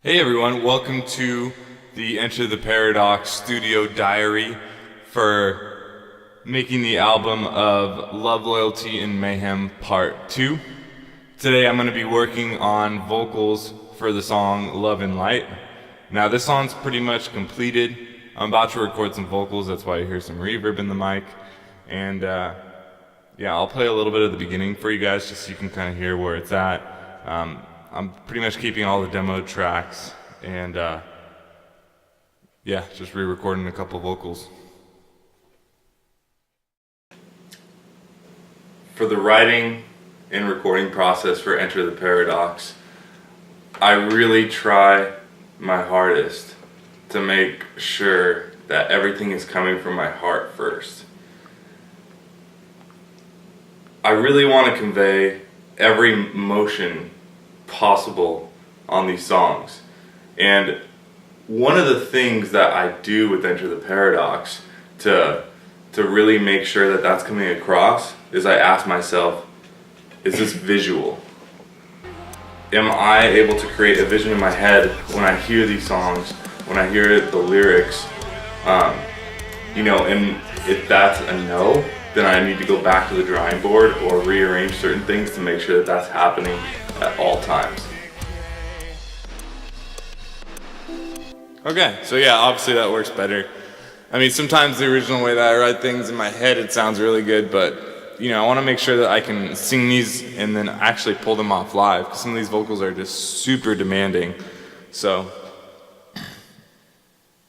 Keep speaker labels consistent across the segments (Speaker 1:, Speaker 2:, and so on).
Speaker 1: Hey everyone, welcome to the Enter the Paradox Studio Diary for making the album of Love, Loyalty, and Mayhem Part 2. Today I'm going to be working on vocals for the song Love and Light. Now this song's pretty much completed. I'm about to record some vocals, that's why you hear some reverb in the mic. And yeah, I'll play a little bit of the beginning for you guys just so you can kind of hear where it's at. I'm pretty much keeping all the demo tracks and yeah, just re-recording a couple vocals. For the writing and recording process for Enter the Paradox, I really try my hardest to make sure that everything is coming from my heart first. I really want to convey every emotion possible on these songs, and one of the things that I do with Enter the Paradox to really make sure that that's coming across is I ask myself, is this visual? Am I able to create a vision in my head when I hear these songs, when I hear the lyrics, and if that's a no, then I need to go back to the drawing board or rearrange certain things to make sure that that's happening at all times. Okay, so yeah, obviously that works better. I mean, sometimes the original way that I write things in my head, it sounds really good, but I want to make sure that I can sing these and then actually pull them off live, because some of these vocals are just super demanding. So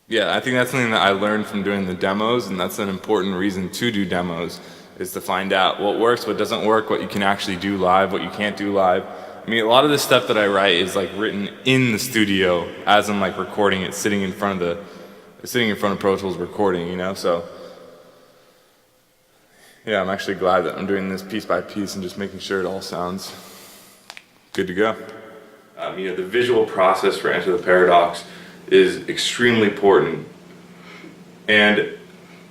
Speaker 1: yeah, I think that's something that I learned from doing the demos, and that's an important reason to do demos, is to find out what works, what doesn't work, what you can actually do live, what you can't do live. I mean, a lot of the stuff that I write is like written in the studio as I'm like recording it, sitting in front of Pro Tools recording, so yeah, I'm actually glad that I'm doing this piece by piece and just making sure it all sounds good to go. The visual process for Enter the Paradox is extremely important, and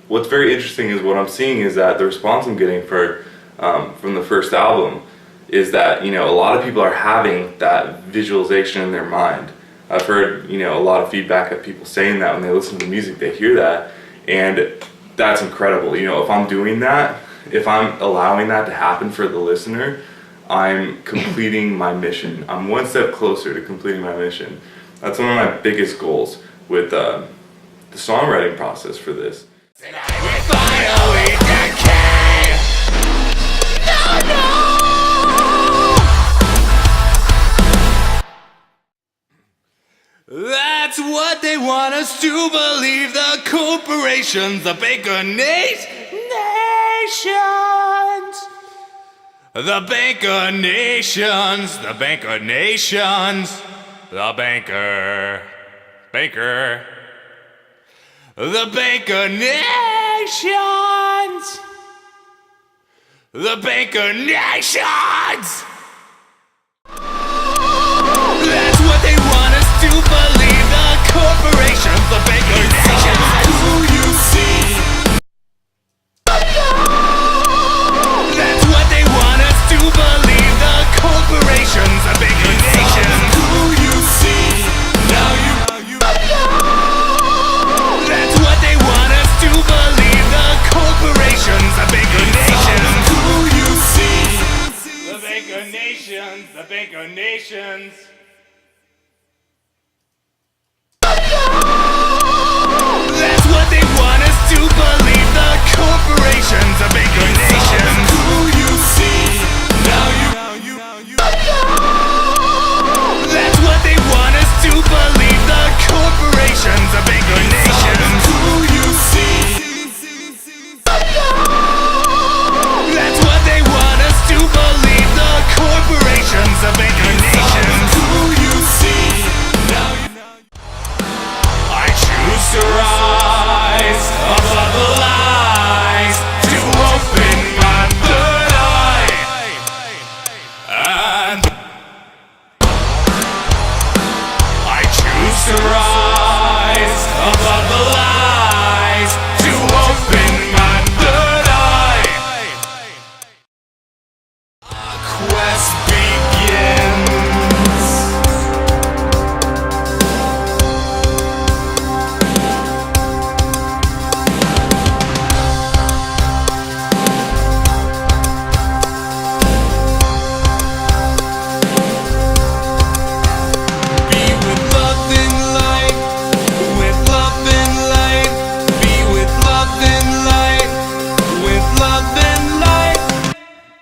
Speaker 1: what's very interesting is what I'm seeing is that the response I'm getting from the first album is that a lot of people are having that visualization in their mind. I've heard a lot of feedback of people saying that when they listen to the music, they hear that, and that's incredible. If I'm doing that, if I'm allowing that to happen for the listener, I'm completing my mission. I'm one step closer to completing my mission. That's one of my biggest goals with the songwriting process for this. That's what they want us to believe. The corporations, the banker nations, the banker nations, the banker nations, the banker, the banker nations, the banker nations. That's what they want us to believe. The corporations, the banker nations. Who you see? That's what they want us to believe. The corporations, the banker nations. Who you see? Now you. That's what they want us to believe. The corporations, the banker nations. Who you see? The banker nations, the banker nations. That's what they want us to believe. The corporations, the banker nations. Who you see? Now you. That's what they want us to believe. The corporations, the banker nations. Who you see? That's what they want us to believe. The corporations, the banker nations. Who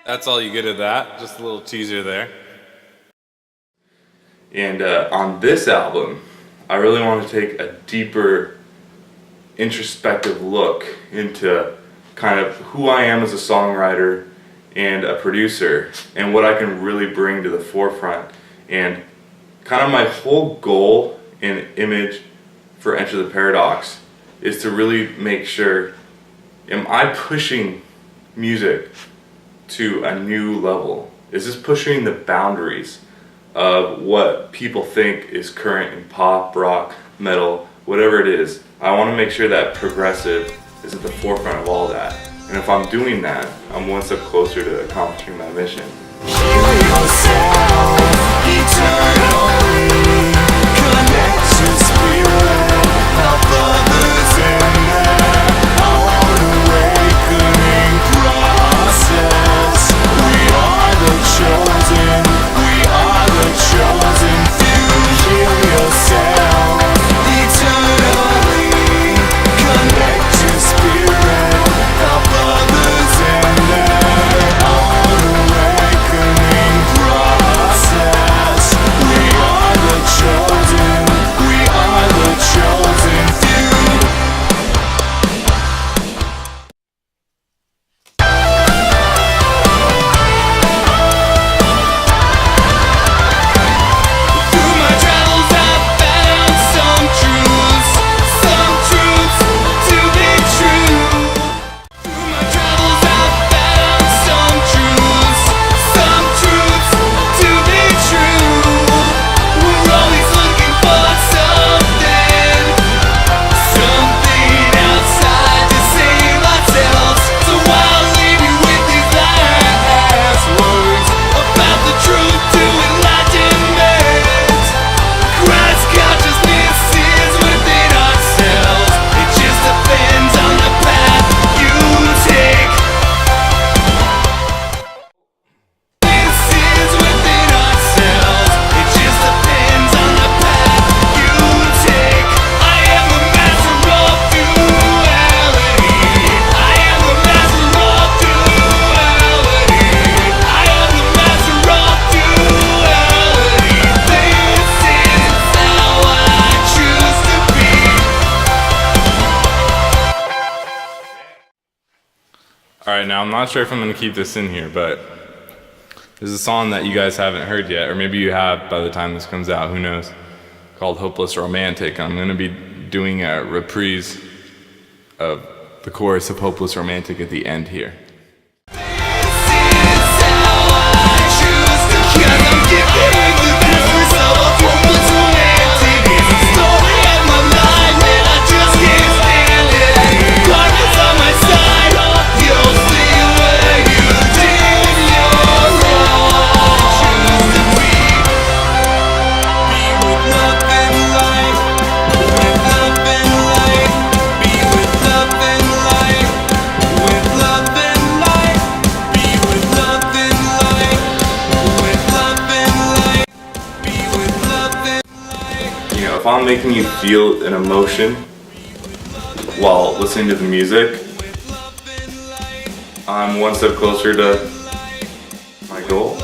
Speaker 2: That's all you get of that, just a little teaser there.
Speaker 1: And on this album, I really want to take a deeper introspective look into kind of who I am as a songwriter and a producer and what I can really bring to the forefront. And kind of my whole goal and image for Enter the Paradox is to really make sure, am I pushing music to a new level? Is this pushing the boundaries of what people think is current in pop, rock, metal, whatever it is? I want to make sure that progressive is at the forefront of all that. And if I'm doing that, I'm one step closer to accomplishing my mission.
Speaker 3: Heal yourself eternally. Connect to spirit. Help others in their own awakening process. We are the chosen. We are the chosen few. Heal yourself eternally. Connect to spirit. Help others in their own awakening process. We are the chosen. We are the chosen few. Through my travels I've found some truths to be true. Through my travels I've found some truths to be true. We're always looking for something outside to save ourselves. So I'll leave you with these last words about the truth to enlightenment. Christ consciousness is within ourselves. It just depends on the path you take. This is within ourselves. It just depends on the path you take. I am the master of duality. I am the master of duality. I am the master of duality. This is how I choose to be.
Speaker 2: Alright, now I'm not sure if I'm going to keep this in here, but there's a song that you guys haven't heard yet, or maybe you have by the time this comes out, who knows, called Hopeless Romantic. I'm going to be doing a reprise of the chorus of Hopeless Romantic at the end here.
Speaker 3: This is how I choose to be. 'Cause I'm giving the best of hopeless romantic. It's the story of my life and I just can't stand it. Darkness on my side, you'll see where you did your wrong. Choose to be with love and light, with love and light. Be with love and light, with love and light. Be with love and light, with love and light. Be with love and light.
Speaker 1: You know, if I'm making you feel an emotion while listening to the music, I'm one step closer to my goal.